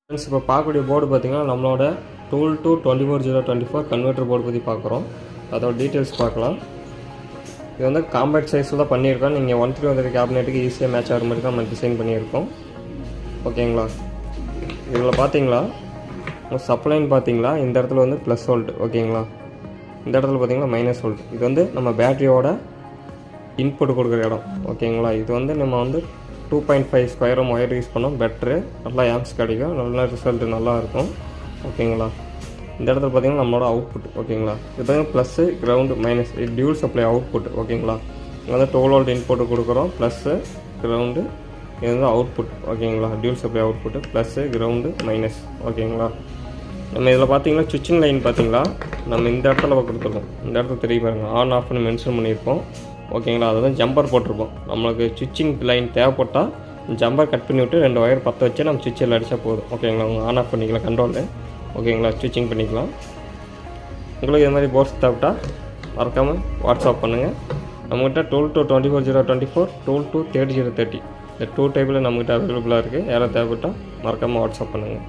Friends இப்போ பார்க்கக்கூடிய board பார்த்திங்கன்னா நம்மளோட டூல் டூ 24024 கன்வெர்ட்டர் போர்டு பற்றி பார்க்குறோம். அதோட டீட்டெயில்ஸ் பார்க்கலாம். இது வந்து காம்பேக்ட் சைஸில் தான் பண்ணியிருக்கோம். நீங்கள் 130 கேபினெட்டுக்கு ஈஸியாக மேட்ச் ஆகிற மாதிரி தான் நம்ம டிசைன் பண்ணியிருக்கோம். ஓகேங்களா, இதில் பார்த்தீங்களா சப்ளைன்னு பார்த்தீங்களா இந்த இடத்துல வந்து ப்ளஸ் வோல்ட். ஓகேங்களா, இந்த இடத்துல பார்த்தீங்கன்னா மைனஸ் வோல்ட். இது வந்து நம்ம பேட்டரியோட இன்புட் கொடுக்குற இடம். ஓகேங்களா, இது வந்து நம்ம வந்து 2.5 ஸ்கொயர் ஒயர் யூஸ் பண்ணோம். பெட்ரு, நல்லா ஆம்ஸ் கிடைக்கும், நல்ல ரிசல்ட் நல்லா இருக்கும். ஓகேங்களா, இந்த இடத்துல பார்த்தீங்கன்னா நம்மளோட அவுட்புட். ஓகேங்களா, இது பார்த்தீங்கன்னா ப்ளஸ்ஸு கிரவுண்டு மைனஸ், இது டியூல் சப்ளை அவுட்புட். ஓகேங்களா, இங்கே வந்து 12 வோல்ட் இன்புட் கொடுக்குறோம், ப்ளஸ்ஸு கிரவுண்டு, இது வந்து அவுட்புட். ஓகேங்களா, dual supply output plus ground minus. ஓகேங்களா, நம்ம இதில் பார்த்தீங்கன்னா சுவிட்சிங் லைன் பார்த்தீங்களா நம்ம இந்த இடத்துல கொடுத்துருக்கோம். இந்த இடத்துல தெரிய பாருங்கள், ஆன் ஆஃப்னு மென்ஷன் பண்ணியிருக்கோம். ஓகேங்களா, அதை தான் ஜம்பர் போட்டிருப்போம். நம்மளுக்கு சுவிட்சிங் லைன் தேவைப்பட்டால் ஜம்பர் கட் பண்ணி விட்டு 2 ஒயர் பற்ற வச்சு நம்ம சுவிட்சில் அடித்தா போதும். ஓகேங்களா, உங்கள் ஆன் ஆஃப் பண்ணிக்கலாம் கண்ட்ரோலு. ஓகேங்களா, ஸ்விட்சிங் பண்ணிக்கலாம். உங்களுக்கு இது மாதிரி போர்ட்ஸ் தேவைப்பட்டால் மறக்காமல் வாட்ஸ்அப் பண்ணுங்கள். நம்மகிட்ட டூல் டூ 24024 டூல் டூ 30030 இந்த 2 டைப்பில் நம்மகிட்ட அவைலபிளாக இருக்குது. யாராவது தேவைப்பட்டால் மறக்காமல் வாட்ஸ்அப் பண்ணுங்கள்.